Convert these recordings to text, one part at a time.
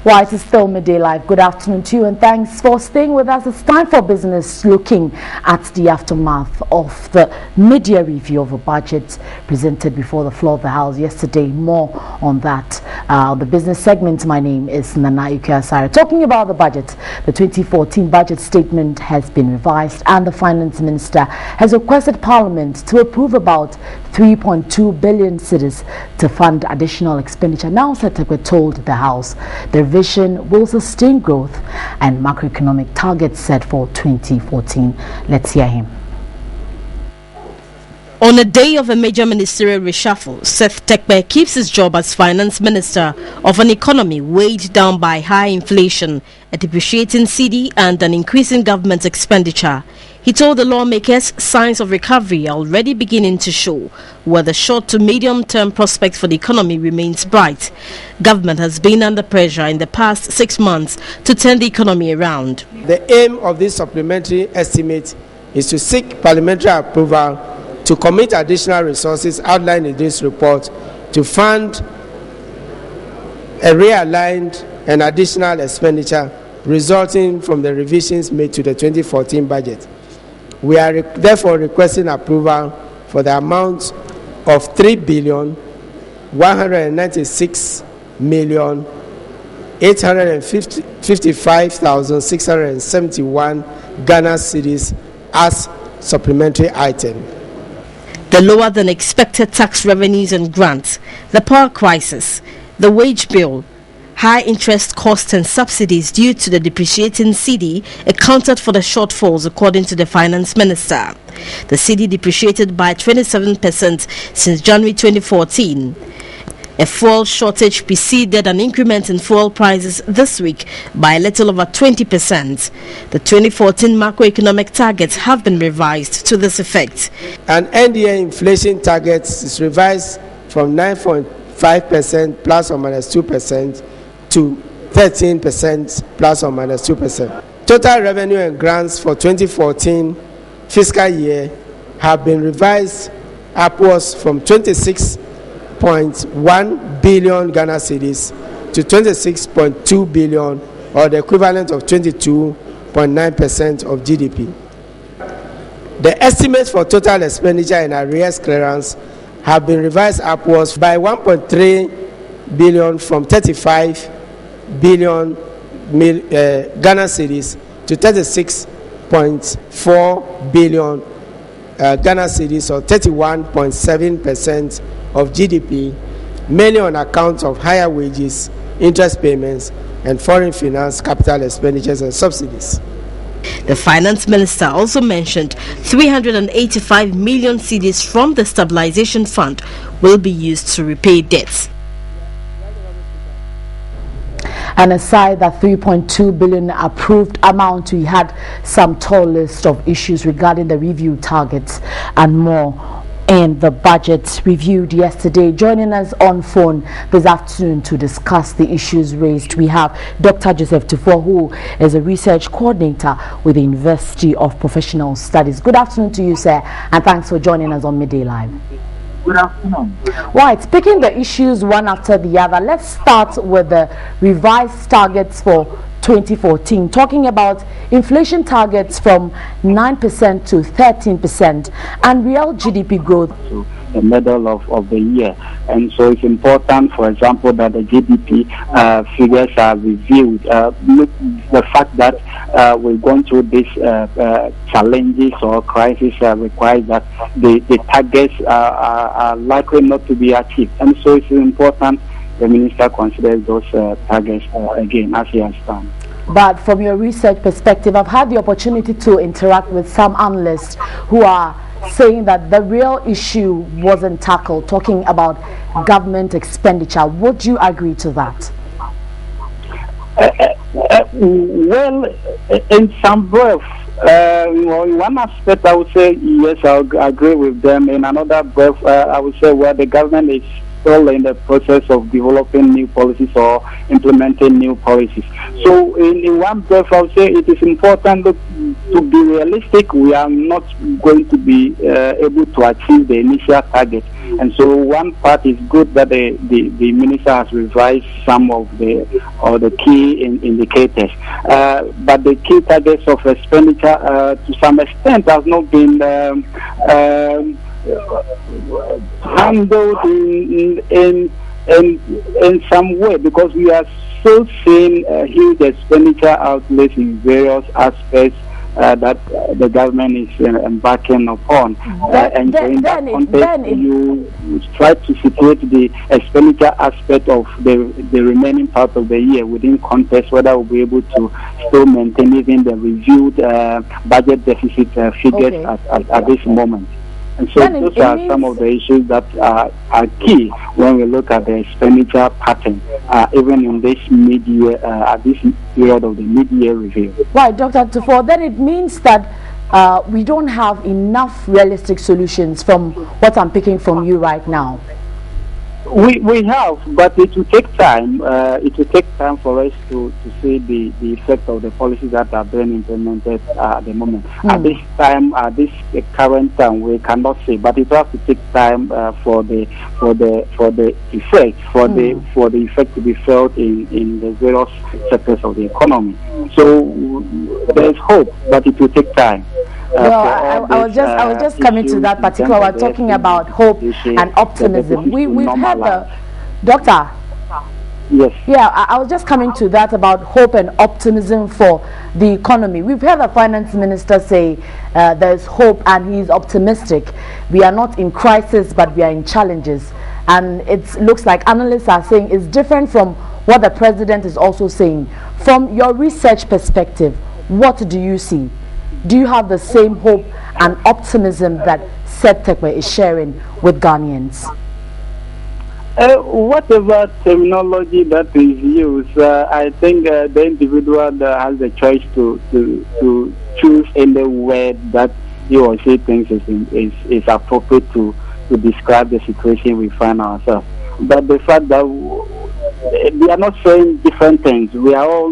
Well, it is still Midday Live. Good afternoon to you and thanks for staying with us. It's time for business, looking at the aftermath of the mid-year review of a budget presented before the floor of the House yesterday. More on that. The business segment, my name is Nana Asare. Talking about the budget, the 2014 budget statement has been revised and the Finance Minister has requested Parliament to approve about 3.2 billion cedis to fund additional expenditure. Now, Setekwe told the House the revision will sustain growth and macroeconomic targets set for 2014. Let's hear him. On a day of a major ministerial reshuffle, Seth Tekpe keeps his job as finance minister of an economy weighed down by high inflation, a depreciating cedi and an increase in government expenditure. He told the lawmakers signs of recovery are already beginning to show, where the short to medium-term prospects for the economy remains bright. Government has been under pressure in the past 6 months to turn the economy around. The aim of this supplementary estimate is to seek parliamentary approval to commit additional resources outlined in this report to fund a realigned and additional expenditure resulting from the revisions made to the 2014 budget. We are therefore requesting approval for the amount of 3,196,855,671 Ghana cedis as supplementary item. The lower than expected tax revenues and grants, the power crisis, the wage bill, high interest costs and subsidies due to the depreciating cedi accounted for the shortfalls, according to the Finance Minister. The cedi depreciated by 27% since January 2014. A fuel shortage preceded an increment in fuel prices this week by a little over 20%. The 2014 macroeconomic targets have been revised to this effect. And NDA inflation target is revised from 9.5% plus or minus 2% to 13% plus or minus 2%. Total revenue and grants for 2014 fiscal year have been revised upwards from 26.1 billion Ghana cedis to 26.2 billion, or the equivalent of 22.9% of GDP. The estimates for total expenditure and arrears clearance have been revised upwards by 1.3 billion from 35 billion Ghana cedis to 36.4 billion Ghana cedis, or 31.7% of GDP, mainly on account of higher wages, interest payments, and foreign finance capital expenditures and subsidies. The Finance Minister also mentioned 385 million cedis from the Stabilization Fund will be used to repay debts. And aside that 3.2 billion approved amount, we had some tall list of issues regarding the review targets and more in the budget reviewed yesterday. Joining us on phone this afternoon to discuss the issues raised, we have Dr. Joseph Tufo, who is a research coordinator with the University of Professional Studies. Good afternoon to you, sir, and thanks for joining us on Midday Live. Good afternoon. Right, picking the issues one after the other, let's start with the revised targets for 2014, talking about inflation targets from 9% to 13% and real GDP growth. The middle of the year, and so it's important, for example, that the GDP figures are reviewed. Look, the fact that we're going through these challenges or crises requires that the targets are likely not to be achieved, and so it's important the minister considers those targets again as he has done. But from your research perspective, I've had the opportunity to interact with some analysts who are saying that the real issue wasn't tackled, talking about government expenditure. Would you agree to that? Well, in some breath, in one aspect I would say yes, I agree with them. In another breath, I would say, well, the government is still in the process of developing new policies or implementing new policies. So in one breath, I would say it is important that to be realistic, we are not going to be able to achieve the initial target. And so one part is good that the minister has revised some of the key indicators. But the key targets of expenditure to some extent has not been handled in some way, because we are still seeing huge expenditure outlays in various aspects that the government is embarking upon. And so in that context, you try to situate the expenditure aspect of the remaining part of the year within context, whether we'll be able to still maintain even the reviewed budget deficit figures at this moment. And so those are some of the issues that are key when we look at the expenditure pattern, even in this mid-year, at this period of the mid-year review. Right, Dr. Tufo, then it means that we don't have enough realistic solutions from what I'm picking from you right now. We have, but it will take time. It will take time for us to see the effect of the policies that are being implemented at the moment. At this time, at this current time, we cannot say, but it will have to take time for the effect to be felt in the various sectors of the economy. So there is hope, but it will take time. Well, I was just coming to that particular. We're talking about hope and optimism. We've had the doctor. Yes. Yeah, I was just coming to that about hope and optimism for the economy. We've heard the finance minister say there's hope and he's optimistic. We are not in crisis, but we are in challenges. And it looks like analysts are saying it's different from what the president is also saying. From your research perspective, what do you see? Do you have the same hope and optimism that Septekwe is sharing with Ghanaians? Whatever terminology that is used, I think the individual that has the choice to choose any word that he or she thinks is appropriate to describe the situation we find ourselves. But the fact that we are not saying different things, we are all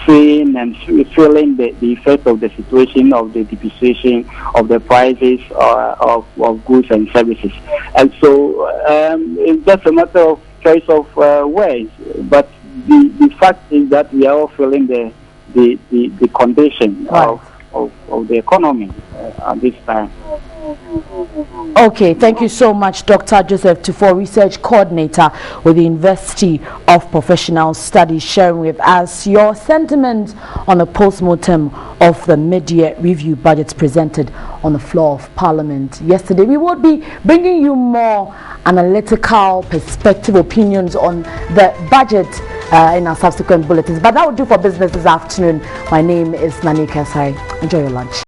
seeing and feeling the effect of the situation, of the depreciation of the prices of goods and services. And so it's just a matter of choice of words. But the fact is that we are all feeling the condition of the economy at this time. Okay, thank you so much, Dr. Joseph Tufo, Research Coordinator with the University of Professional Studies, sharing with us your sentiments on the post-mortem of the mid-year review budgets presented on the floor of Parliament yesterday. We will be bringing you more analytical perspective opinions on the budget in our subsequent bulletins. But that will do for business this afternoon. My name is Nani Kasai. Enjoy your lunch.